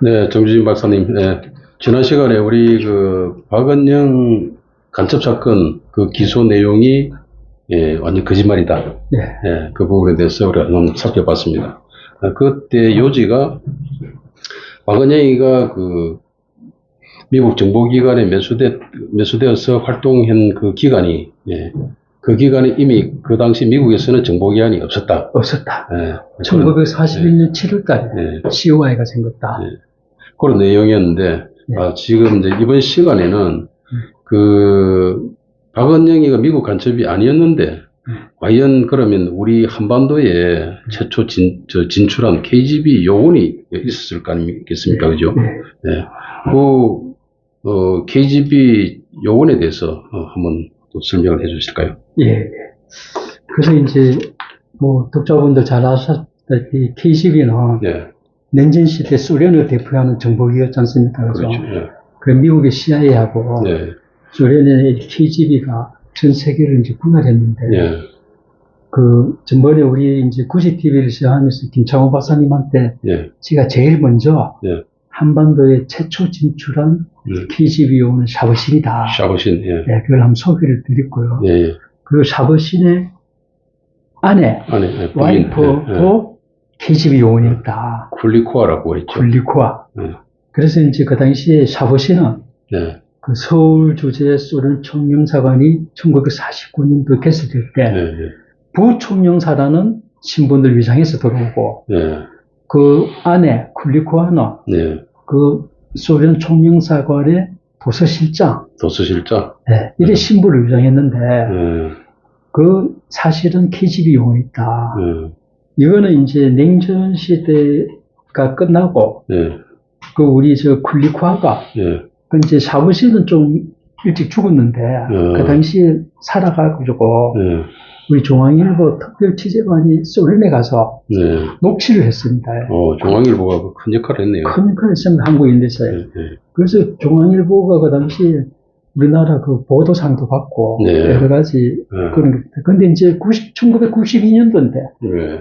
네, 정주진 박사님. 네, 지난 시간에 우리 박은영 간첩 사건 그 기소 내용이 완전 거짓말이다. 네. 그 부분에 대해서 우리가 한번 살펴봤습니다. 그때 요지가 박은영이가 미국 정보기관에 매수되어서 활동한 그 기간이, 그 기간에 이미 그 당시 미국에서는 정보기관이 없었다. 없었다. 1941년 7월달에 COI가 생겼다. 그런 내용이었는데, 지금 이제 이번 시간에는 박은영이가 미국 간첩이 아니었는데, 과연 그러면 우리 한반도에 최초 진출한 KGB 요원이 있었을 거 아니겠습니까? 그죠? KGB 요원에 대해서 한번 또 설명을 해 주실까요? 예. 그래서 이제, 독자분들 잘 아셨다시피 KGB는 냉전 시대 소련을 대표하는 정보기였지 않습니까? 그래서 그렇죠. 그 미국의 CIA하고 소련의 KGB가 전 세계를 이제 분할했는데, 전번에 우리 이제 구시 TV를 시작하면서 김창호 박사님한테 제가 제일 먼저 한반도에 최초 진출한 KGB 요원은 샤버신이다. 샤버신, 그걸 한번 소개를 드렸고요. 그리고 샤버신의 아내, 와이프도 KGB 요원이었다. 쿨리코아라고 그랬죠. 쿨리코아. 그래서 이제 그 당시에 샤버신은 그 서울 주재 소련 총영사관이 1949년도 개설될 때 부총영사라는 신분을 위장해서 들어오고 그 안에 쿨리코아는 그 소련 총영사관의 도서실장. 이래 신분을 위장했는데 그 사실은 KGB 요원이다. 이거는 이제 냉전 시대가 끝나고 그 우리 저 쿨리코아가 그 이제 샤브신은 좀 일찍 죽었는데 그 당시에 살아가지고 우리 중앙일보 특별 취재반이 소련에 가서 녹취를 했습니다. 중앙일보가 큰 역할을 했네요. 큰 역할을 했습니다. 한국인데서요. 그래서 중앙일보가 그 당시 우리나라 그 보도상도 받고 여러 가지 그런 게. 근데 이제 1992년도인데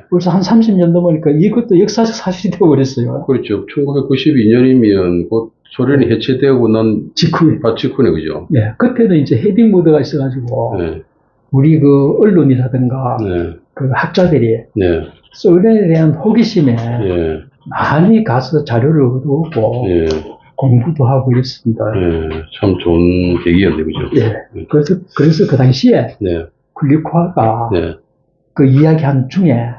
벌써 한 30년 넘으니까 이것도 역사적 사실이 되어버렸어요. 그렇죠. 1992년이면 곧 소련이 해체되고 난 직후네, 그죠? 그때는 이제 헤딩 모드가 있어가지고 우리 그 언론이라든가 그 학자들이 소련에 대한 호기심에 많이 가서 자료를 얻어오고 공부도 하고 이랬습니다. 참 좋은 계기였네, 그죠? 그래서 그 당시에 쿨리코아가 그 이야기한 중에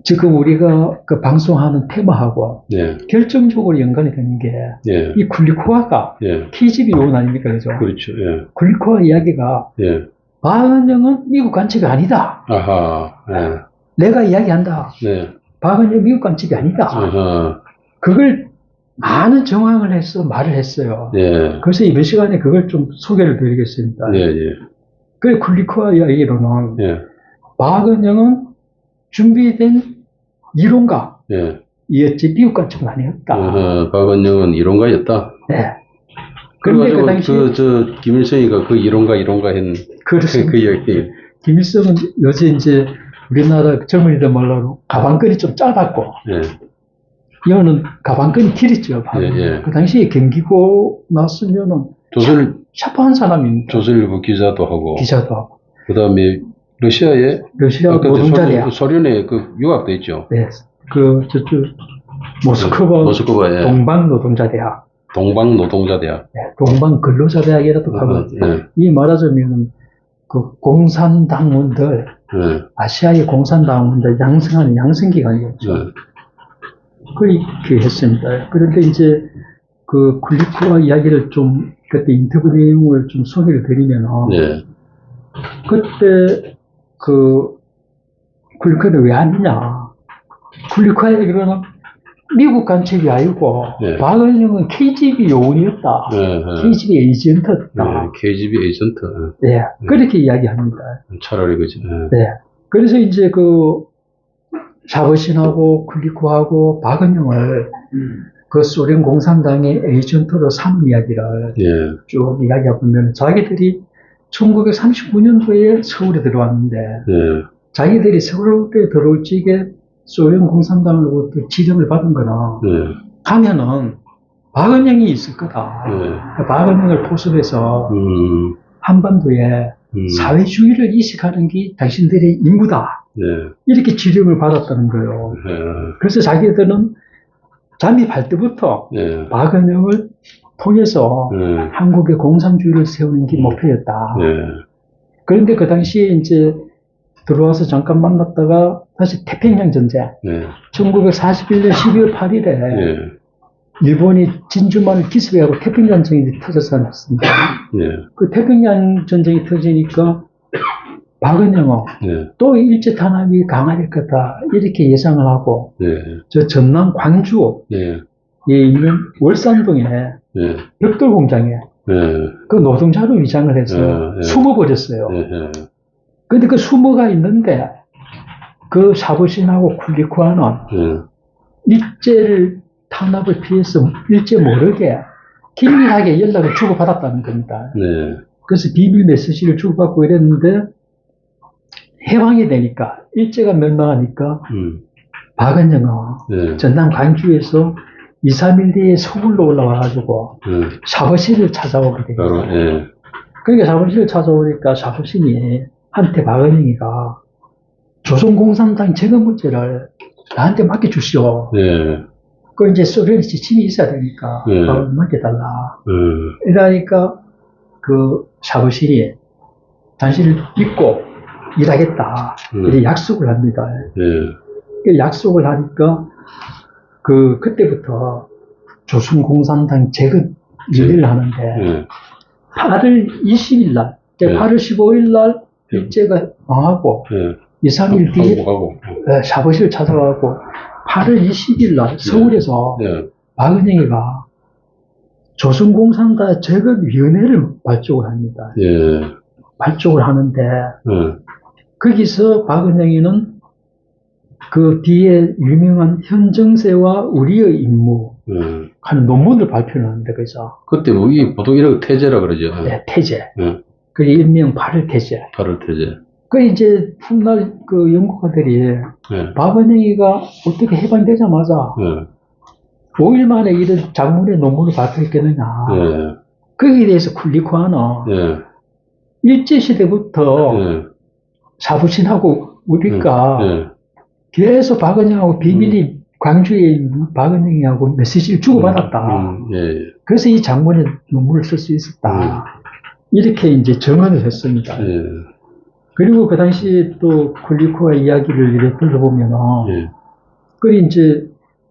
지금 우리가 그 방송하는 테마하고 결정적으로 연관이 되는 게 이 쿨리코아가 KGB 요원 아닙니까? 그죠? 그렇죠. 쿨리코아 이야기가 박은영은 미국 간첩이 아니다. 내가 이야기한다. 박은영 미국 간첩이 아니다. 그걸 많은 정황을 해서 말을 했어요. 그래서 이번 시간에 그걸 좀 소개를 드리겠습니다. 그 쿨리코아 이야기로는 박은영은 준비된 이론가 이었지 미국 간첩은 아니었다. 박은영은 이론가였다. 그런데 그 당시 김일성이가 그 이론가 했는 그 이야기. 김일성은 요새 이제 우리나라 젊은이들 말로 가방끈이 좀 짧았고 이거는 가방끈이 길었죠. 그 당시에 경기고 났으면은 샤프한 사람입니다. 조선일보 기자도 하고. 그 다음에 러시아 노동자대학. 소련에 유학도 있죠. 저쪽 모스크바 동방노동자대학. 동방근로자대학이라도 하고. 이 말하자면 그 공산당원들, 아시아의 공산당원들 양성하는 양성기관이었죠. 그렇게 했습니다. 그런데 이제 그 쿨리코아 이야기를 좀 그때 인터뷰 내용을 좀 소개를 드리면 그때 그 쿨리코아를 왜 하느냐. 쿨리코아 얘기로는 미국 간첩이 아니고 박은영은 KGB 요원이었다. KGB 에이전트였다. KGB 에이전트. 그렇게 이야기합니다. 차라리 그지. 그래서 이제 그 샤버신하고 쿨리코하고 박은영을 그 소련 공산당의 에이전트로 삼은 이야기를 쭉 이야기해보면 자기들이 1939년도에 서울에 들어왔는데 자기들이 서울에 들어올 적에 소련 공산당으로부터 지령을 받은 거나 가면은 박은영이 있을 거다. 박은영을 포섭해서 한반도에 사회주의를 이식하는 게 당신들의 임무다. 이렇게 지령을 받았다는 거예요. 그래서 자기들은 잠입할 때부터 박은영을 통해서 한국의 공산주의를 세우는 게 목표였다. 그런데 그 당시에 이제 들어와서 잠깐 만났다가 다시 태평양 전쟁. 1941년 12월 8일에 일본이 진주만을 기습해하고 태평양 전쟁이 터져서 않았습니다. 그 태평양 전쟁이 터지니까 박은영은 또 일제 탄압이 강화될 거다 이렇게 예상을 하고 저 전남 광주에 있는 월산동에 벽돌 공장에 그 노동자로 위장을 해서 숨어버렸어요. 근데 그 숨어가 있는데 그 사부신하고 쿨리쿠아는 일제를 탄압을 피해서 일제 모르게 긴밀하게 연락을 주고받았다는 겁니다. 그래서 비밀 메시지를 주고받고 이랬는데 해방이 되니까 일제가 멸망하니까 박은영은 전남 광주에서 2, 3일 뒤에 서울로 올라와가지고 사부신을 찾아오게 됩니다. 그러니까 사부신을 찾아오니까 사부신이 한테 박은영이가 조선공산당 재건 문제를 나한테 맡겨주시오. 그 이제 소련이 지침이 있어야 되니까 맡겨달라. 이러니까 그 사부신이 당신을 믿고 일하겠다. 이렇게 약속을 합니다. 그 약속을 하니까 그때부터 조선공산당 재건 일을 하는데 8월 20일 날, 8월 15일 날 일제가 망하고 2, 3일 뒤에 사부실을 찾아가고 8월 20일 날 서울에서 박은영이가 조선공산당 재건위원회를 발족을 합니다. 발족을 하는데 거기서 박은영이는 그 뒤에 유명한 현정세와 우리의 임무 하는 논문을 발표를 합니다. 그래서 그때 뭐 이 보통 이런 거 태제라 그러죠. 태제. 그게 일명 8월 태제. 8월 태제. 그 이제 훗날 그 연구가들이 박은영이가 어떻게 해방되자마자 5일 만에 이런 장문의 논문을 발표했겠느냐. 거기에 대해서 쿨리쿠아는 일제시대부터 사부신하고 우리가 계속 박은영하고 비밀리 광주에 있는 박은영이하고 메시지를 주고받았다. 그래서 이 장문의 논문을 쓸 수 있었다. 이렇게 이제 정언을 했습니다. 그리고 그 당시 또 쿨리쿠아 이야기를 이렇게 들어보면은, 그 이제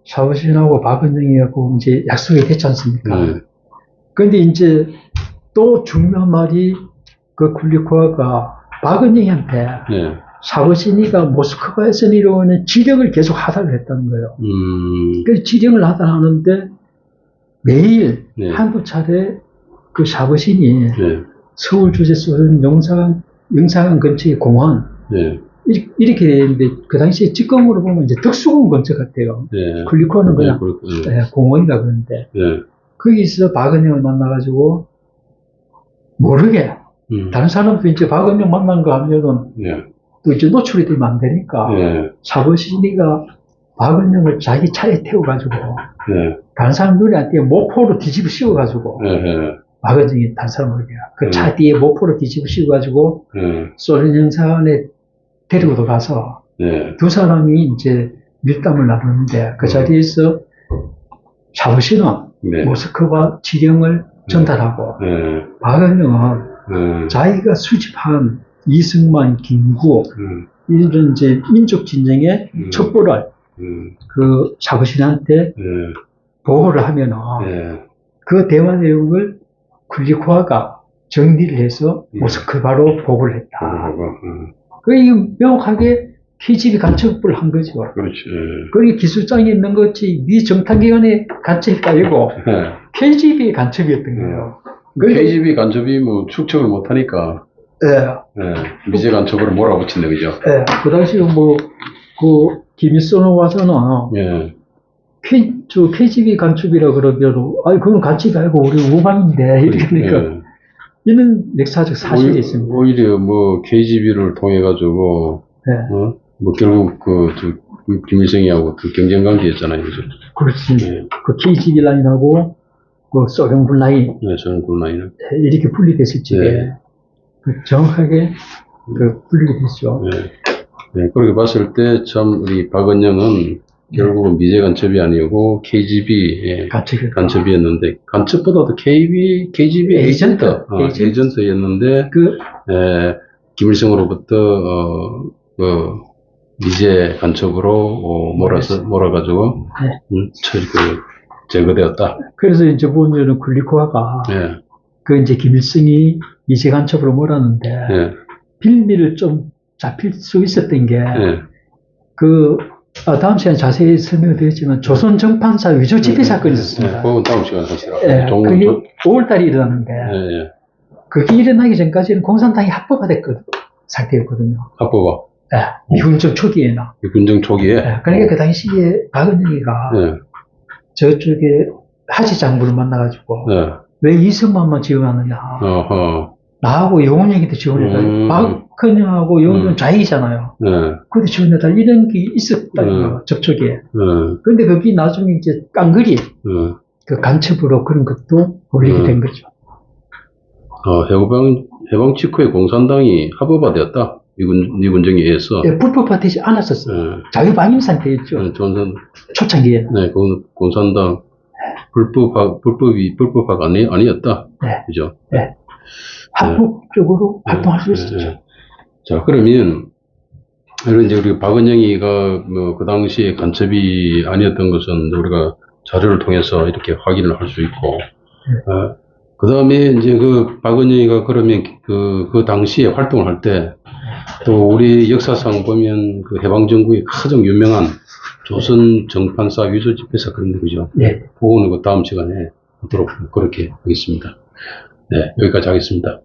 사부신하고 박은영이하고 이제 약속이 됐지 않습니까? 그런데 이제 또 중요한 말이 그 쿨리쿠아가 박은영이한테 사부신이가 모스크바에서 내려오는 지령을 계속 하달을 했다는 거예요. 그 지령을 하달하는데 매일 한두 차례 그 사부신이 서울 주재소련 영사관 근처의 공원 이렇게 되는데 그 당시에 직검으로 보면 이제 덕수궁 근처 같아요. 쿨리쿠아는 그냥 공원이라 그러는데 거기서 박은영을 만나가지고 모르게 다른 사람도 이제 박은영 만난 거 하면은 또 이제 노출이 되면 안 되니까 사부신이가 박은영을 자기 차에 태워가지고 다른 사람 눈에 안 띄게 모포로 뒤집어 씌워가지고 박은영이 다른 사람 모르게 그 차 뒤에 모포로 뒤집어 씌워가지고 소련 영사관에 데리고 들어가서 두 사람이 이제 밀담을 나누는데 그 자리에서 사부신은 모스크바 지령을 전달하고 박은영은 자기가 수집한 이승만, 김구 이런 이제 민족 진영의 첩보를 그 사부신한테 보고를 하면은 그 대화 내용을 쿨리쿠아가 정리를 해서 모스크바로 보고를 했다. 그게 명확하게 KGB 간첩을 한 거죠. 그렇지. 그게 기술장이 있는 거지 미 정탐기관의 간첩이 아니고 KGB 간첩이었던 거예요. KGB 간첩이 뭐 축척을 못하니까 미제 간첩으로 몰아붙인다, 그죠? 그 당시에 뭐 그 김일성으로 와서는 KGB 간첩이라 그러면 아니 그건 간첩이 아니고 우리 우방인데 이러니까 이런 역사적 사실이 있습니다. 오히려 뭐 KGB를 통해 가지고 뭐 결국 김일성이하고 그 경쟁 관계였잖아요, 그죠? 그렇지. 네. 그 KGB 라인하고 그 소련군 라인 네, 저는 그 라인은. 이렇게 분리됐을 적에 네. 그 정확하게 그 분리가 됐죠. 네. 네, 그렇게 봤을 때 참 우리 박은영은 결국은 미제 간첩이 아니고 KGB 간첩이었는데 간첩보다도 KGB 에이전트였는데 김일성으로부터 미제 간첩으로 몰아가지고 제거되었다. 그래서 이제 보면은 굴리코아가 그 이제 김일성이 미제 간첩으로 몰았는데 빌미를 좀 잡힐 수 있었던 게 다음 시간에 자세히 설명을 드렸지만 조선 정판사 위조 집회 사건이 있었습니다. 그건 다음 시간에 하시죠. 그게 5월달에 일어났는데 그게 일어나기 전까지는 공산당이 합법화 됐거든 상태였거든요. 합법화? 미군정 초기에나. 미군정 초기에? 그러니까 그 당시에 박은영이가 저쪽에 하지 장군을 만나가지고 왜 이승만만 지원하느냐. 나하고 영훈이한테 지원해달라. 박은영하고 영훈이는 좌익이잖아요. 그것도 지원해달라. 이런 게 있었다, 접촉에. 그런데 거기 나중에 이제 깡그리, 그 간첩으로 그런 것도 올리게 된 거죠. 해방 직후에 공산당이 합법화되었다. 미군정에 의해서. 불법화되지 않았었어요. 자유방임 상태였죠. 초창기에. 네, 공산당 불법화가 아니었다. 그죠? 합법적으로 활동할 수 있었죠. 자, 그러면, 이제 우리 박은영이가 그 당시에 간첩이 아니었던 것은 우리가 자료를 통해서 이렇게 확인을 할 수 있고, 그 다음에 이제 그 박은영이가 그러면 그 당시에 활동을 할 때, 또 우리 역사상 보면 그 해방정부의 가장 유명한 조선 정판사 위조 집회 사건인데, 그죠? 그거는 그 다음 시간에 하도록 그렇게 하겠습니다. 네, 여기까지 하겠습니다.